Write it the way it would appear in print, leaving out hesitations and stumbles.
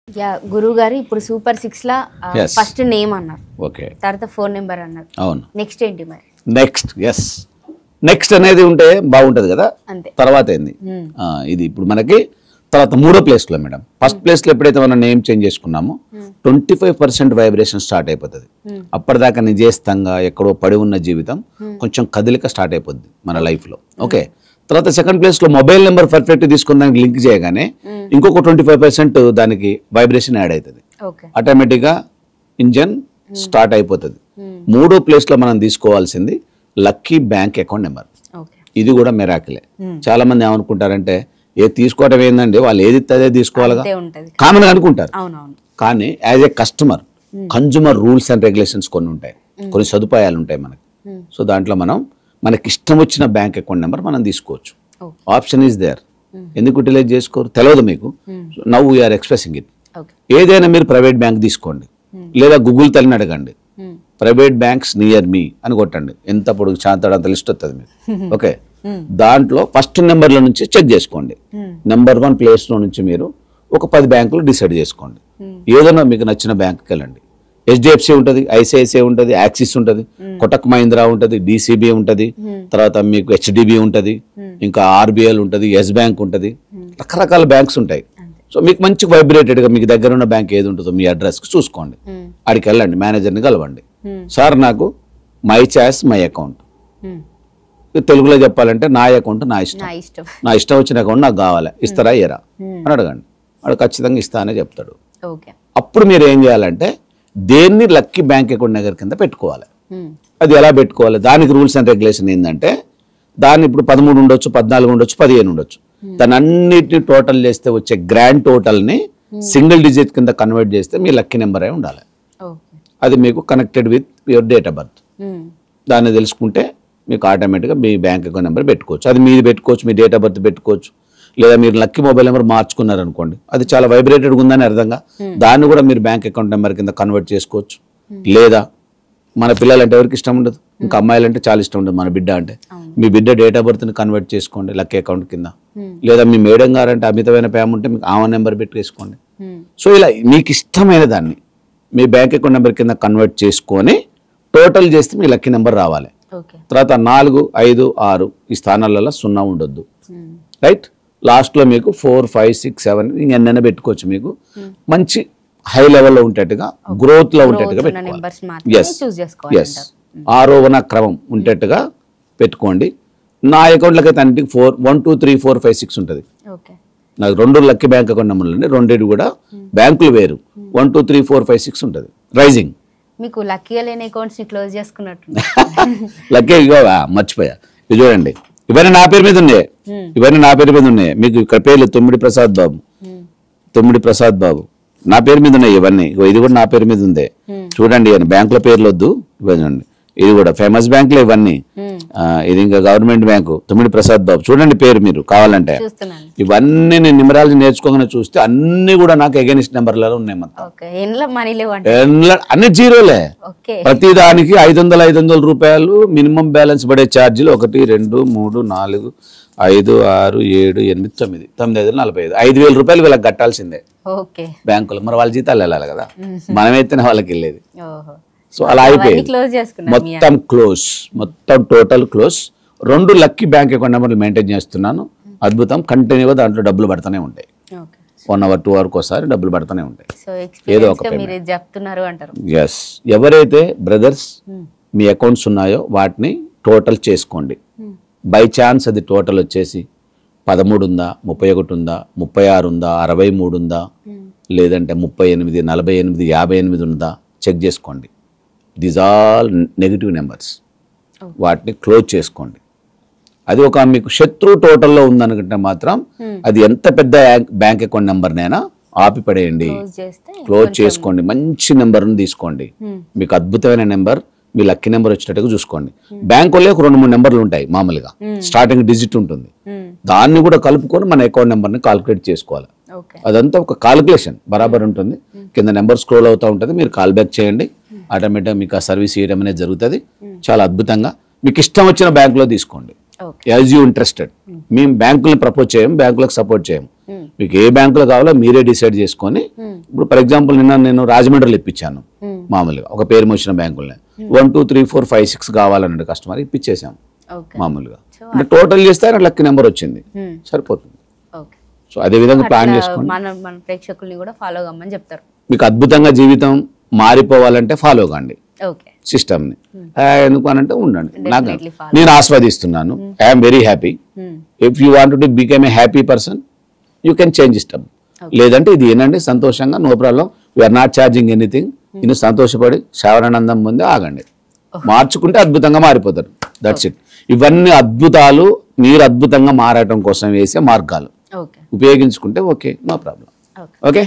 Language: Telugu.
యా గురువు గారు ఇప్పుడు సూపర్ 6 లా ఫస్ట్ నేమ్ అన్నారు. ఓకే. తర్వాత ఫోన్ నెంబర్ అన్నారు. అవును. నెక్స్ట్ ఏంటి మరి? నెక్స్ట్ అనేది ఉంటే బాగుంటది కదా. తర్వాత ఏంది ఇది ఇప్పుడు మనకి తర్వాత మూడో ప్లేస్ లో మేడం. ఫస్ట్ ప్లేస్ లో ఎప్పుడైతే మనం నేమ్ చేంజ్ చేసుకున్నామో 25% వైబ్రేషన్ స్టార్ట్ అయిపోతుంది. అప్పటిదాకా నిజేస్తంగా ఎక్కడో పడి ఉన్న జీవితం కొంచెం కదలిక స్టార్ట్ అయిపోద్ది మన లైఫ్ లో. ఓకే. తర్వాత సెకండ్ ప్లేస్ లో మొబైల్ నెంబర్ పర్ఫెక్ట్ తీసుకుని దానికి లింక్ చేయగానే ఇంకొక 25% దానికి వైబ్రేషన్ యాడ్ అవుతుంది. ఆటోమేటిక్గా ఇంజన్ స్టార్ట్ అయిపోతుంది. మూడో ప్లేస్ లో మనం తీసుకోవాల్సింది లక్కీ బ్యాంక్ అకౌంట్ నెంబర్. ఇది కూడా మిరాకిలే. చాలా మంది ఏమనుకుంటారంటే తీసుకోవటం ఏందండి, వాళ్ళు ఏది అదే తీసుకోవాలిగా కామన్ అనుకుంటారు. కానీ as a customer consumer rules and regulations కొన్ని ఉంటాయి, కొన్ని సదుపాయాలు ఉంటాయి మనకి. సో దాంట్లో మనకి ఇష్టం వచ్చిన బ్యాంక్ అకౌంట్ నెంబర్ మనం తీసుకోవచ్చు. Option is there. ఎందుకు యూటిలైజ్ చేసుకోరు తెలియదు మీకు. Now we are expressing it. ఏదైనా మీరు ప్రైవేట్ బ్యాంక్ తీసుకోండి, లేదా గూగుల్ తల్లిని అడగండి, ప్రైవేట్ బ్యాంక్స్ నియర్ మీ అని కొట్టండి, ఎంత పొడుగు చాంతాడు అంత లిస్ట్ వస్తుంది మీకు. ఓకే. దాంట్లో ఫస్ట్ నెంబర్ల నుంచి చెక్ చేసుకోండి. నెంబర్ 1 ప్లేస్లో నుంచి మీరు ఒక 10 బ్యాంకులు డిసైడ్ చేసుకోండి. ఏదైనా మీకు నచ్చిన బ్యాంకుకి వెళ్ళండి. HDFC ఉంటుంది, ICICI ఉంటుంది, యాక్సిస్ ఉంటుంది, కొటక్ మహీంద్రా ఉంటుంది, DCB ఉంటుంది, తర్వాత మీకు HDB ఉంటుంది, ఇంకా RBL ఉంటుంది, ఎస్ బ్యాంక్ ఉంటుంది, రకరకాల బ్యాంక్స్ ఉంటాయి. సో మీకు మంచి వైబ్రేటెడ్గా మీకు దగ్గర ఉన్న బ్యాంక్ ఏది ఉంటుందో మీ అడ్రస్కి చూసుకోండి. అక్కడికి వెళ్ళండి, మేనేజర్ని కలవండి. సార్ నాకు మై చాయిస్ మై అకౌంట్, తెలుగులో చెప్పాలంటే నా అకౌంట్ నా ఇష్టం వచ్చిన అకౌంట్ నాకు కావాలి, ఇస్తారా ఇయరా అని అడగండి. వాడు ఖచ్చితంగా ఇస్తా అనే చెప్తాడు. అప్పుడు మీరు ఏం చేయాలంటే దేన్ని లక్కీ బ్యాంక్ అకౌంట్ దగ్గర కింద పెట్టుకోవాలి. అది ఎలా పెట్టుకోవాలి, దానికి రూల్స్ అండ్ రెగ్యులేషన్ ఏంటంటే దాన్ని ఇప్పుడు 13 ఉండొచ్చు, 14 ఉండొచ్చు, 15 ఉండొచ్చు. దాన్ని అన్నిటిని టోటల్ చేస్తే వచ్చే గ్రాండ్ టోటల్ని సింగిల్ డిజిట్ కింద కన్వర్ట్ చేస్తే మీ లక్కీ నెంబర్ అయి ఉండాలి. అది మీకు connected with your date of birth. దాన్ని తెలుసుకుంటే మీకు ఆటోమేటిక్గా మీ బ్యాంక్ అకౌంట్ నెంబర్ పెట్టుకోవచ్చు. అది మీది పెట్టుకోవచ్చు, మీ డేట్ ఆఫ్ బర్త్ పెట్టుకోవచ్చు, లేదా మీరు లక్కీ మొబైల్ నెంబర్ మార్చుకున్నారనుకోండి, అది చాలా వైబ్రేటెడ్గా ఉందని అర్థంగా దాన్ని కూడా మీరు బ్యాంక్ అకౌంట్ నెంబర్ కింద కన్వర్ట్ చేసుకోవచ్చు. లేదా మన పిల్లలంటే ఎవరికి ఇష్టం ఉండదు, ఇంకా అమ్మాయిలంటే చాలా ఇష్టం ఉండదు మన బిడ్డ అంటే, మీ బిడ్డ డేట్ ఆఫ్ బర్త్ని కన్వర్ట్ చేసుకోండి లక్కీ అకౌంట్ కింద. లేదా మీ మేడం గారంటే అమితమైన ప్రేమ ఉంటే మీకు ఆమె నెంబర్ పెట్టేసుకోండి. సో ఇలా మీకు ఇష్టమైన దాన్ని మీ బ్యాంక్ అకౌంట్ నెంబర్ కింద కన్వర్ట్ చేసుకొని టోటల్ చేస్తే మీ లక్కీ నెంబర్ రావాలి. తర్వాత 4, 5, 6 ఈ స్థానాలలో 0 ఉండొద్దు. రైట్. లాస్ట్లో మీకు 4, 5, 6, 7 ఇంకెన్నైనా పెట్టుకోవచ్చు. మీకు మంచి హై లెవెల్లో ఉండేట్టుగా, గ్రోత్లో ఉండేట్టుగా పెట్టుకోవాలి. ఎస్ 6వ క్రమం ఉండేట్టుగా పెట్టుకోండి. నా అకౌంట్లకి అయితే అన్నింటికి 1, 2, 3, 4, 5, 6 ఉంటుంది. నాకు 2 లక్కీ బ్యాంక్ అకౌంట్ నెంబర్లు ఉన్నాయి, 2 కూడా బ్యాంకులు వేరు. 1, 2, 3, 4, 5, 6 ఉంటుంది రైజింగ్. మీకు లక్కీగా లేని అకౌంట్స్ ని క్లోజ్ చేసుకున్నట్టు. లక్కీ మర్చిపోయా. ఇది చూడండి, ఇవన్నీ నా పేరు మీద ఉన్నాయి. మీకు ఇక్కడ పేర్లు తొమ్మిడి ప్రసాద్ బాబు నా పేరు మీద ఉన్నాయి. ఇవన్నీ ఇది కూడా నా పేరు మీద ఉంది. చూడండి, బ్యాంకుల పేర్లు వద్దు, ఇవ్వండి. ఇది కూడా ఫేమస్ బ్యాంకులు ఇవన్నీ. ఇది ఇంకా గవర్నమెంట్ బ్యాంకు తొమ్మిడి ప్రసాద్ బాబు. చూడండి పేరు మీరు కావాలంటే. ఇవన్నీ నేను న్యూమరాలజీ నేర్చుకోగానే చూస్తే అన్ని కూడా నాకు ఎగెనిస్ట్ నెంబర్లలో ఉన్నాయి. మొత్తం అన్ని జీరోలే. ప్రతి దానికి 500 రూపాయలు మినిమం బ్యాలెన్స్ పడే ఛార్జీలు. 1, 2, 3, 4, 5, 6, 7, 8, 9, 9, 45, 5,000 రూపాయలు వీళ్ళకి కట్టాల్సిందే బ్యాంకులు. మరి వాళ్ళ జీతాలు వెళ్ళాలి కదా, మనమైతేనే వాళ్ళకి వెళ్ళేది. సో అలా అయిపోయింది, మొత్తం total close. 2 lucky bank account నెంబర్లు మెయింటైన్ చేస్తున్నాను. అద్భుతం. కంటిన్యూగా దాంట్లో డబ్బులు పడుతూనే ఉంటాయి. 1 hour 2 hour ఒకసారి డబ్బులు పడుతూనే ఉంటాయి. ఏదో ఒక ఎస్. ఎవరైతే బ్రదర్స్ మీ అకౌంట్స్ ఉన్నాయో వాటిని టోటల్ చేసుకోండి. బై ఛాన్స్ అది టోటల్ వచ్చేసి 13 ఉందా, 31 ఉందా, 36 ఉందా, 63 ఉందా, లేదంటే 38, 48, 58 ఉందా చెక్ చేసుకోండి. These all negative numbers. వాటిని క్లోజ్ చేసుకోండి. అది ఒక మీకు శత్రు టోటల్లో ఉందనుకుంటే మాత్రం అది ఎంత పెద్ద బ్యాంక్ అకౌంట్ నెంబర్నైనా ఆపిపడేయండి, క్లోజ్ చేసుకోండి. మంచి నెంబర్ని తీసుకోండి. మీకు అద్భుతమైన నెంబర్, మీ లక్కీ నెంబర్ వచ్చేటట్టుగా చూసుకోండి. బ్యాంకులో ఒక 2, 3 నెంబర్లు ఉంటాయి మామూలుగా. స్టార్టింగ్ డిజిట్ ఉంటుంది, దాన్ని కూడా కలుపుకొని మన అకౌంట్ నెంబర్ని కాల్కులేట్ చేసుకోవాలి. అదంతా ఒక కాల్కులేషన్ బరాబర్ ఉంటుంది. కింద నెంబర్ స్క్రోల్ అవుతూ ఉంటుంది. మీరు కాల్ బ్యాక్ చేయండి, ఆటోమేటిక్గా మీకు ఆ సర్వీస్ చేయడం అనేది జరుగుతుంది. చాలా అద్భుతంగా మీకు ఇష్టం వచ్చిన బ్యాంకులో తీసుకోండి, యాజ్ యూ ఇంట్రెస్టెడ్. మేము బ్యాంకులను ప్రపోజ్ చేయము, బ్యాంకులకు సపోర్ట్ చేయము. మీకు ఏ బ్యాంకులో కావాలో మీరే డిసైడ్ చేసుకొని, ఇప్పుడు ఫర్ ఎగ్జాంపుల్ నిన్న నేను రాజమండ్రిలో ఇప్పించాను మామూలుగా ఒక పేరు మోసిన బ్యాంకులనే 1 2 3 4 5 6 కావాలన్నాడు కస్టమర్, ఇప్పించేసాం మామూలుగా. అంటే టోటల్ చేస్తే ఆయన లక్కీ నెంబర్ వచ్చింది, సరిపోతుంది. సో అదే విధంగా ప్లాన్ చేసుకోండి. మన ప్రేక్షకుల్ని కూడా ఫాలో కమ్మని చెప్తారు. మీకు అద్భుతంగా జీవితం మారిపోవాలంటే ఫాలో కండి సిస్టమ్ని. ఎందుకు అని అంటే ఉండండి, నాకు నేను ఆస్వాదిస్తున్నాను, I'm very happy. If you want to become a happy person you can change system. లేదంటే ఇది ఏనండి సంతోషంగా, no problem, we're not charging anything. ఇది సంతోషపడి శ్రవణానందం ముందే ఆగండి, మార్చుకుంటే అద్భుతంగా మారిపోతారు. That's it. ఇవన్నీ అద్భుతాలు మీరు అద్భుతంగా మారటం కోసం వేసే మార్గాలు, ఉపయోగించుకుంటే ఓకే, నో ప్రాబ్లం. ఓకే.